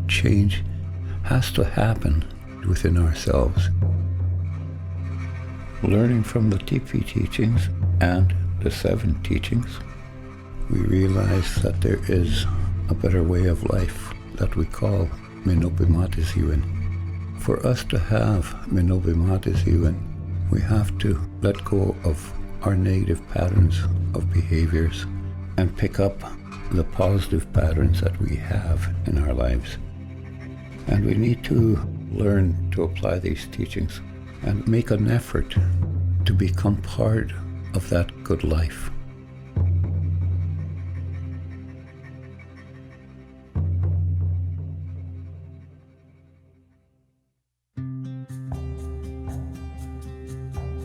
change has to happen within ourselves. Learning from the Tipi teachings and the 7 teachings, we realize that there is a better way of life that we call Minopimatiziwin. For us to have Minopimatiziwin, we have to let go of our negative patterns of behaviors and pick up the positive patterns that we have in our lives. And we need to learn to apply these teachings and make an effort to become part of that good life.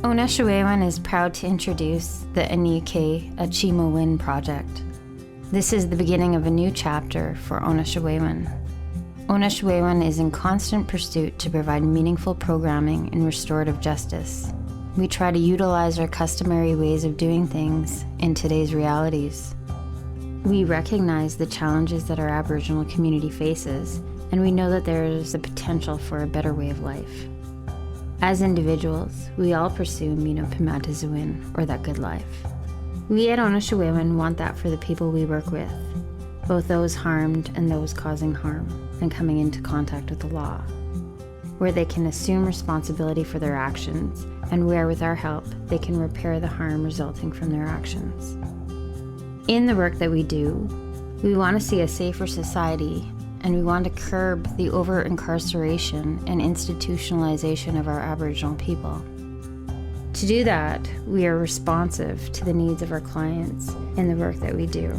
Onashowewin is proud to introduce the Aanii Achi Mowin project. This is the beginning of a new chapter for Onashowewin. Onashowewin is in constant pursuit to provide meaningful programming and restorative justice. We try to utilize our customary ways of doing things in today's realities. We recognize the challenges that our Aboriginal community faces, and we know that there is the potential for a better way of life. As individuals, we all pursue Minopimatiziwin, or that good life. We at Onashowewin want that for the people we work with, both those harmed and those causing harm and coming into contact with the law, where they can assume responsibility for their actions and where, with our help, they can repair the harm resulting from their actions. In the work that we do, we want to see a safer society, and we want to curb the over-incarceration and institutionalization of our Aboriginal people. To do that, we are responsive to the needs of our clients in the work that we do.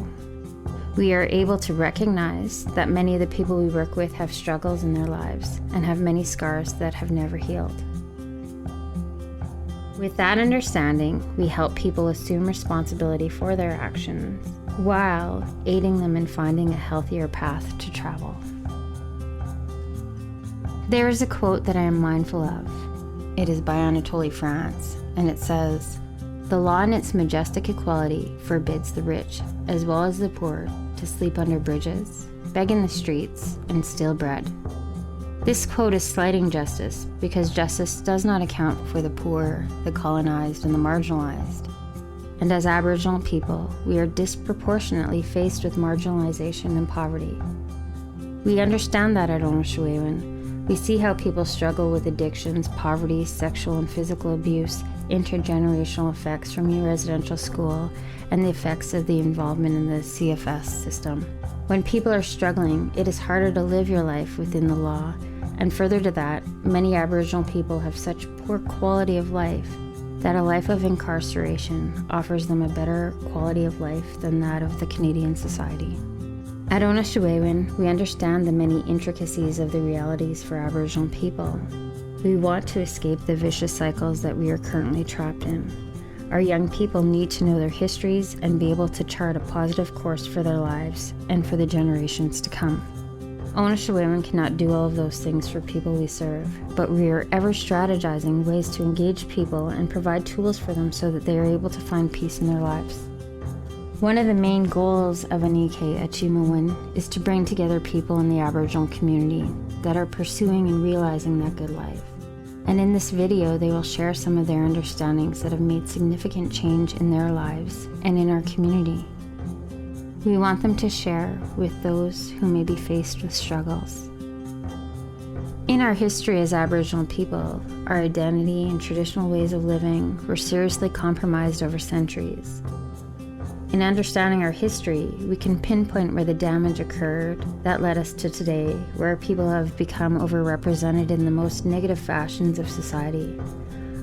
We are able to recognize that many of the people we work with have struggles in their lives and have many scars that have never healed. With that understanding, we help people assume responsibility for their actions while aiding them in finding a healthier path to travel. There is a quote that I am mindful of. It is by Anatole France, and it says, "The law in its majestic equality forbids the rich, as well as the poor, to sleep under bridges, beg in the streets, and steal bread." This quote is slighting justice because justice does not account for the poor, the colonized, and the marginalized. And as Aboriginal people, we are disproportionately faced with marginalization and poverty. We understand that at Onashowewin. We see how people struggle with addictions, poverty, sexual and physical abuse, intergenerational effects from your residential school, and the effects of the involvement in the CFS system. When people are struggling, it is harder to live your life within the law, and further to that, many Aboriginal people have such poor quality of life that a life of incarceration offers them a better quality of life than that of the Canadian society. At Onashowewin, we understand the many intricacies of the realities for Aboriginal people. We want to escape the vicious cycles that we are currently trapped in. Our young people need to know their histories and be able to chart a positive course for their lives and for the generations to come. Onashowewin cannot do all of those things for people we serve, but we are ever strategizing ways to engage people and provide tools for them so that they are able to find peace in their lives. One of the main goals of Aanii Achi Mowin is to bring together people in the Aboriginal community that are pursuing and realizing that good life. And in this video, they will share some of their understandings that have made significant change in their lives and in our community. We want them to share with those who may be faced with struggles. In our history as Aboriginal people, our identity and traditional ways of living were seriously compromised over centuries. In understanding our history, we can pinpoint where the damage occurred that led us to today, where people have become overrepresented in the most negative fashions of society.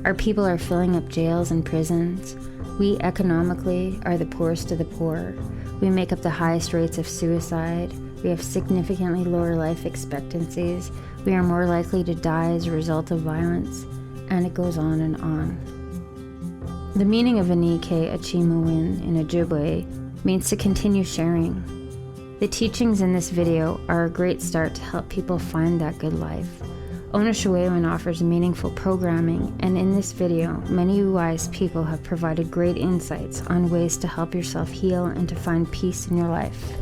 Our people are filling up jails and prisons. We economically are the poorest of the poor. We make up the highest rates of suicide. We have significantly lower life expectancies. We are more likely to die as a result of violence, and it goes on and on. The meaning of Aanii Achi Mowin in Ojibwe means to continue sharing. The teachings in this video are a great start to help people find that good life. Onashowewin offers meaningful programming, and in this video, many wise people have provided great insights on ways to help yourself heal and to find peace in your life.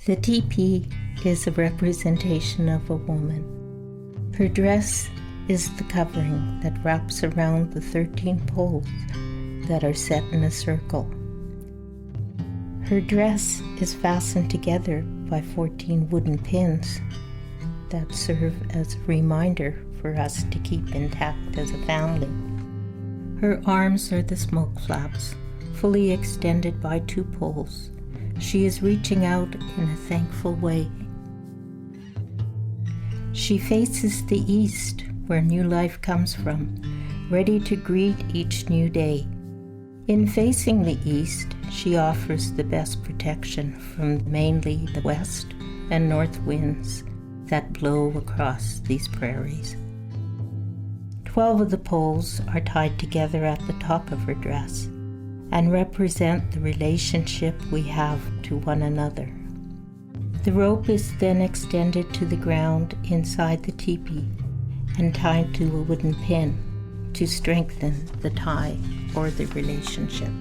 The teepee is a representation of a woman. Her dress is the covering that wraps around the 13 poles that are set in a circle. Her dress is fastened together by 14 wooden pins that serve as a reminder for us to keep intact as a family. Her arms are the smoke flaps, fully extended by 2 poles. She is reaching out in a thankful way. She faces the east, where new life comes from, ready to greet each new day. In facing the east, she offers the best protection from mainly the west and north winds that blow across these prairies. 12 of the poles are tied together at the top of her dress and represent the relationship we have to one another. The rope is then extended to the ground inside the teepee and tied to a wooden pin to strengthen the tie or the relationship.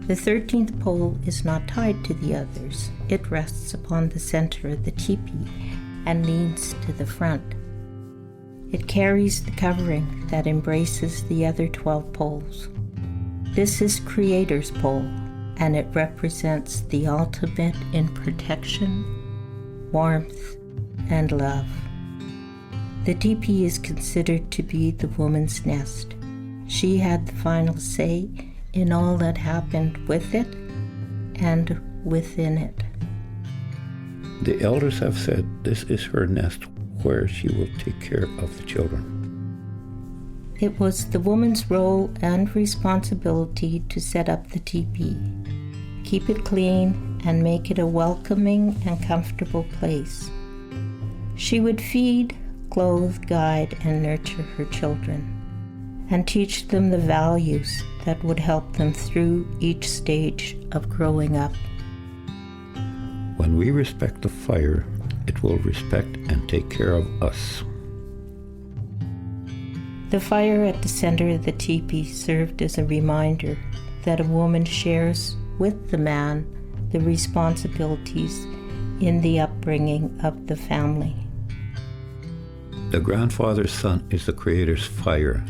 The 13th pole is not tied to the others. It rests upon the center of the teepee and leans to the front. It carries the covering that embraces the other 12 poles. This is Creator's pole, and it represents the ultimate in protection, warmth, and love. The teepee is considered to be the woman's nest. She had the final say in all that happened with it and within it. The elders have said this is her nest where she will take care of the children. It was the woman's role and responsibility to set up the teepee, keep it clean, and make it a welcoming and comfortable place. She would feed, clothe, guide, and nurture her children, and teach them the values that would help them through each stage of growing up. When we respect the fire, it will respect and take care of us. The fire at the center of the teepee served as a reminder that a woman shares with the man the responsibilities in the upbringing of the family. The grandfather's son is the Creator's fire.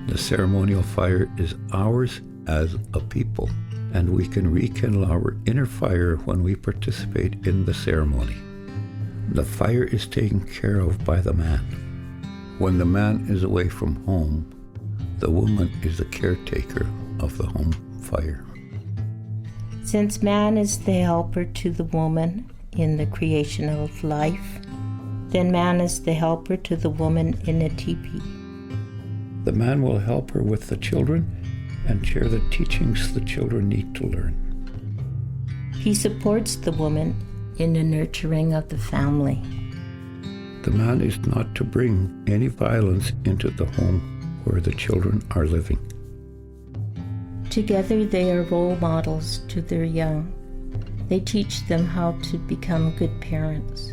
The ceremonial fire is ours as a people, and we can rekindle our inner fire when we participate in the ceremony. The fire is taken care of by the man. When the man is away from home, the woman is the caretaker of the home fire. Since man is the helper to the woman in the creation of life, then man is the helper to the woman in a teepee. The man will help her with the children and share the teachings the children need to learn. He supports the woman in the nurturing of the family. The man is not to bring any violence into the home where the children are living. Together they are role models to their young. They teach them how to become good parents.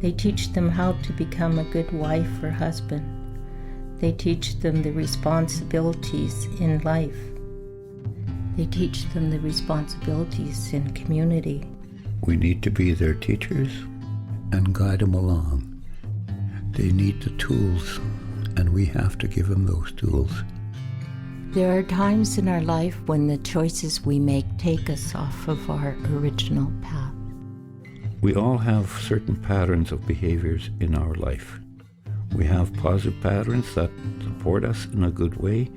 They teach them how to become a good wife or husband. They teach them the responsibilities in life. They teach them the responsibilities in community. We need to be their teachers and guide them along. They need the tools, and we have to give them those tools. There are times in our life when the choices we make take us off of our original path. We all have certain patterns of behaviors in our life. We have positive patterns that support us in a good way,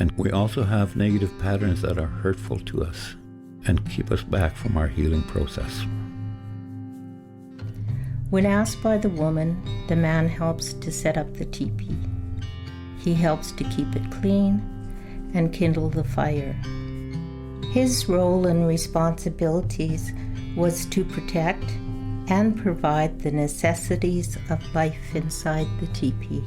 and we also have negative patterns that are hurtful to us and keep us back from our healing process. When asked by the woman, the man helps to set up the teepee. He helps to keep it clean and kindle the fire. His role and responsibilities was to protect and provide the necessities of life inside the teepee.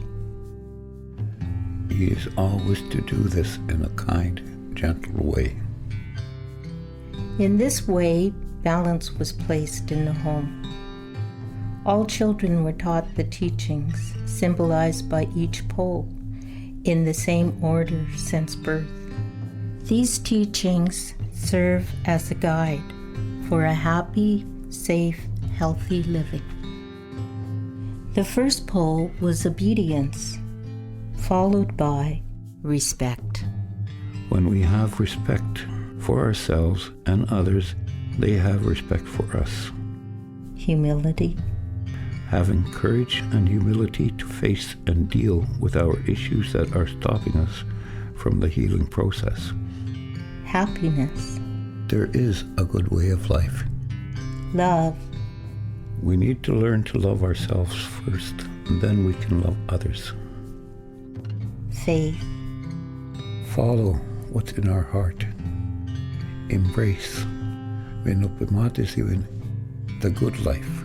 He is always to do this in a kind, gentle way. In this way, balance was placed in the home. All children were taught the teachings symbolized by each pole in the same order since birth. These teachings serve as a guide for a happy, safe, healthy living. The first pole was obedience, followed by respect. When we have respect for ourselves and others, they have respect for us. Humility, Having courage and humility to face and deal with our issues that are stopping us from the healing process. happiness, There is a good way of life. love, We need to learn to love ourselves first, and then we can love others. faith, Follow what's in our heart. Embrace the good life.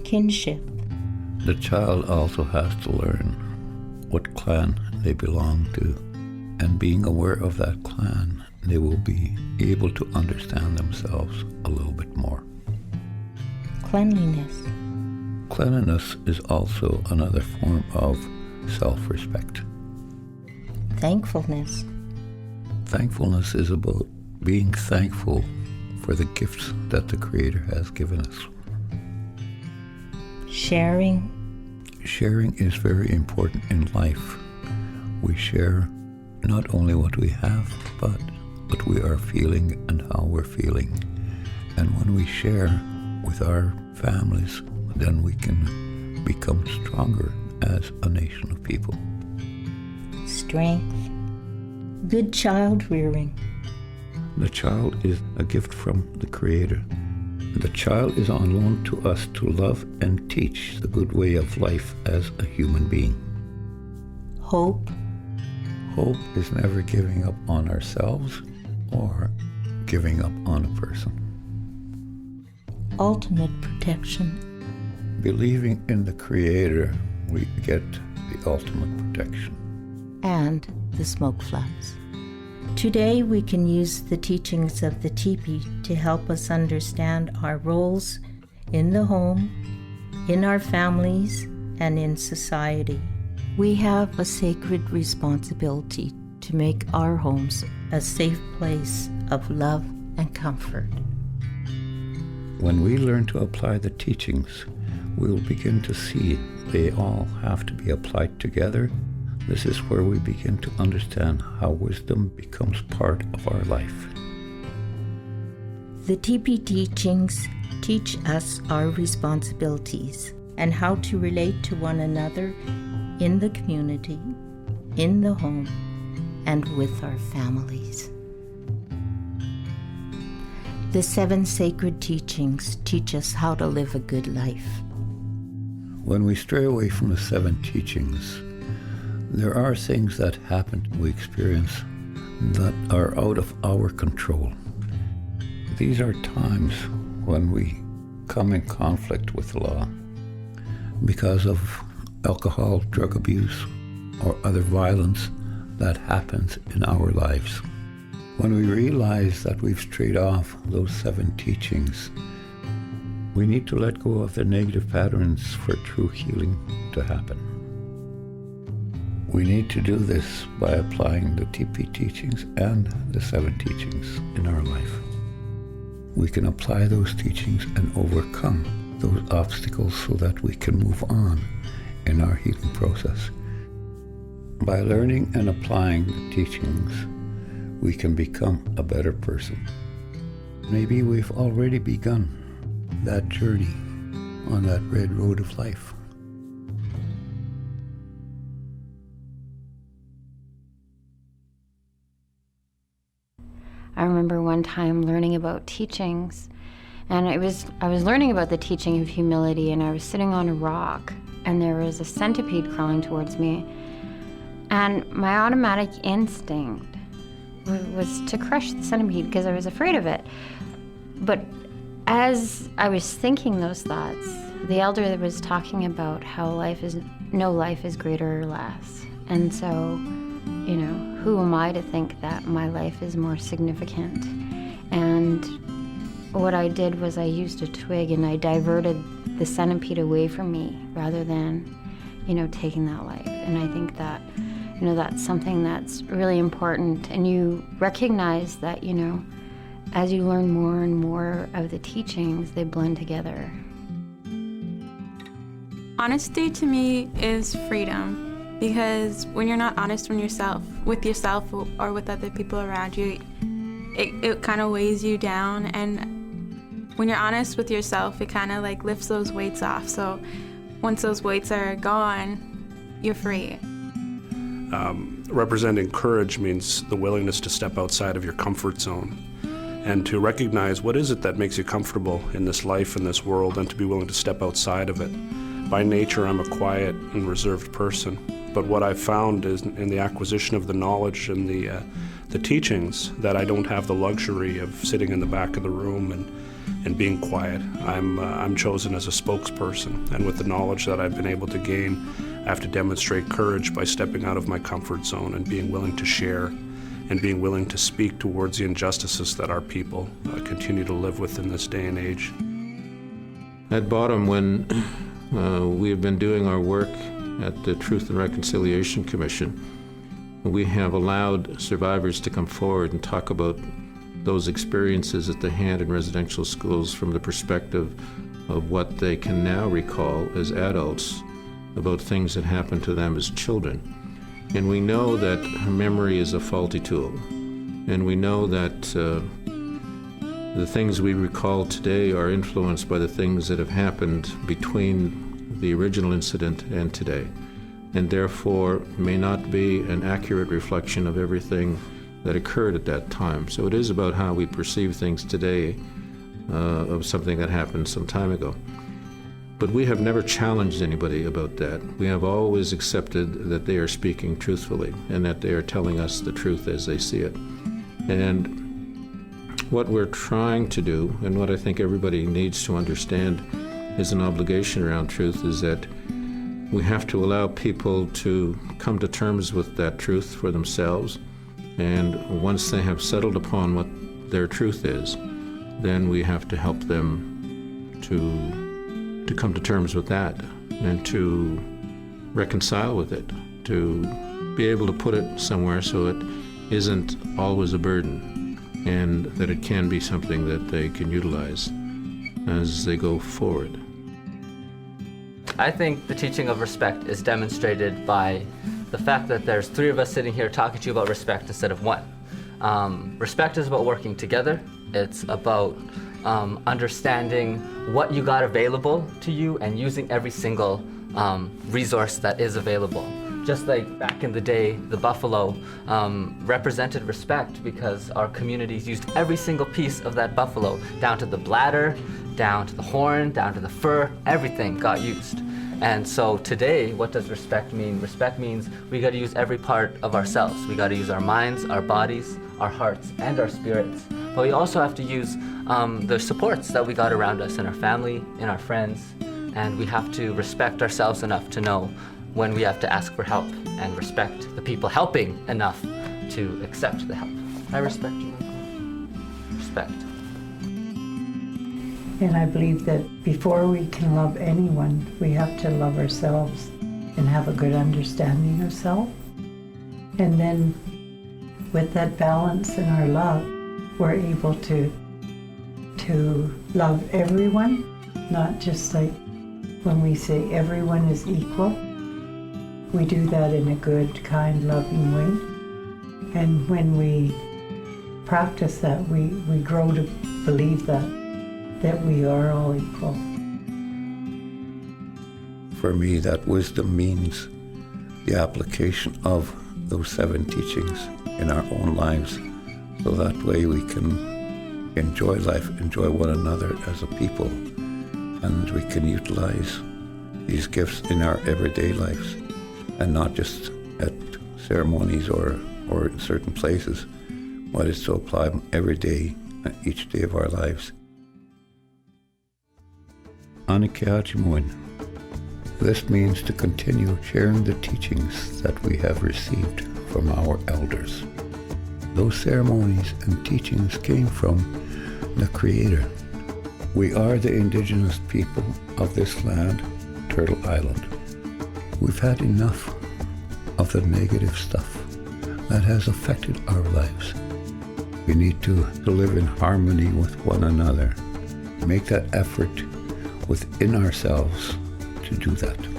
kinship, The child also has to learn what clan they belong to, and being aware of that clan, they will be able to understand themselves a little bit more. cleanliness, Cleanliness is also another form of self-respect. thankfulness, Thankfulness is about being thankful for the gifts that the Creator has given us. sharing, Sharing is very important in life. We share not only what we have, but what we are feeling and how we're feeling. And when we share with our families, then we can become stronger as a nation of people. strength, good child rearing, The child is a gift from the Creator. The child is on loan to us to love and teach the good way of life as a human being. hope, Hope is never giving up on ourselves or giving up on a person. ultimate protection, Believing in the Creator, we get the ultimate protection. and the smoke flags. Today we can use the teachings of the teepee to help us understand our roles in the home, in our families, and in society. We have a sacred responsibility to make our homes a safe place of love and comfort. When we learn to apply the teachings, we'll begin to see they all have to be applied together. This is where we begin to understand how wisdom becomes part of our life. The teepee teachings teach us our responsibilities and how to relate to one another in the community, in the home, and with our families. The 7 sacred teachings teach us how to live a good life. When we stray away from the 7 teachings, there are things that happen, we experience, that are out of our control. These are times when we come in conflict with the law because of alcohol, drug abuse, or other violence that happens in our lives. When we realize that we've strayed off those 7 teachings, we need to let go of the negative patterns for true healing to happen. We need to do this by applying the TP teachings and the 7 teachings in our life. We can apply those teachings and overcome those obstacles so that we can move on in our healing process. By learning and applying the teachings, we can become a better person. Maybe we've already begun that journey on that red road of life. I remember one time learning about teachings, and I was learning about the teaching of humility, and I was sitting on a rock, and there was a centipede crawling towards me, and my automatic instinct was to crush the centipede because I was afraid of it. But as I was thinking those thoughts, the elder was talking about how no life is greater or less, and so, who am I to think that my life is more significant? And what I did was I used a twig and I diverted the centipede away from me rather than, taking that life. And I think that, that's something that's really important. And you recognize that, as you learn more and more of the teachings, they blend together. Honesty to me is freedom, because when you're not honest with yourself or with other people around you, it kind of weighs you down. And when you're honest with yourself, it kind of like lifts those weights off. So once those weights are gone, you're free. Representing courage means the willingness to step outside of your comfort zone and to recognize what is it that makes you comfortable in this life, in this world, and to be willing to step outside of it. By nature, I'm a quiet and reserved person, but what I've found is in the acquisition of the knowledge and the teachings that I don't have the luxury of sitting in the back of the room and being quiet. I'm chosen as a spokesperson, and with the knowledge that I've been able to gain, I have to demonstrate courage by stepping out of my comfort zone and being willing to share and being willing to speak towards the injustices that our people continue to live with in this day and age. At bottom, when we have been doing our work at the Truth and Reconciliation Commission, we have allowed survivors to come forward and talk about those experiences at the hand in residential schools from the perspective of what they can now recall as adults about things that happened to them as children. And we know that memory is a faulty tool. And we know that the things we recall today are influenced by the things that have happened between the original incident and today, and therefore may not be an accurate reflection of everything that occurred at that time. So it is about how we perceive things today of something that happened some time ago. But we have never challenged anybody about that. We have always accepted that they are speaking truthfully and that they are telling us the truth as they see it. And what we're trying to do, and what I think everybody needs to understand is an obligation around truth, is that we have to allow people to come to terms with that truth for themselves. And once they have settled upon what their truth is, then we have to help them to come to terms with that and to reconcile with it, to be able to put it somewhere so it isn't always a burden, and that it can be something that they can utilize as they go forward. I think the teaching of respect is demonstrated by the fact that there's three of us sitting here talking to you about respect instead of one. Respect is about working together. It's about understanding what you got available to you and using every single resource that is available. Just like back in the day, the buffalo represented respect because our communities used every single piece of that buffalo, down to the bladder, down to the horn, down to the fur, everything got used. And so today, what does respect mean? Respect means we got to use every part of ourselves. We got to use our minds, our bodies, our hearts, and our spirits. But we also have to use the supports that we got around us in our family, in our friends, and we have to respect ourselves enough to know when we have to ask for help and respect the people helping enough to accept the help. I respect you. Respect. And I believe that before we can love anyone, we have to love ourselves and have a good understanding of self. And then with that balance in our love, we're able to love everyone, not just like when we say everyone is equal. We do that in a good, kind, loving way. And when we practice that, we grow to believe that we are all equal. For me, that wisdom means the application of those 7 teachings in our own lives, so that way we can enjoy life, enjoy one another as a people, and we can utilize these gifts in our everyday lives, and not just at ceremonies or in certain places, but it's to apply them every day, each day of our lives. Onashowewin. This means to continue sharing the teachings that we have received from our elders. Those ceremonies and teachings came from the Creator. We are the indigenous people of this land, Turtle Island. We've had enough of the negative stuff that has affected our lives. We need to live in harmony with one another. Make that effort within ourselves to do that.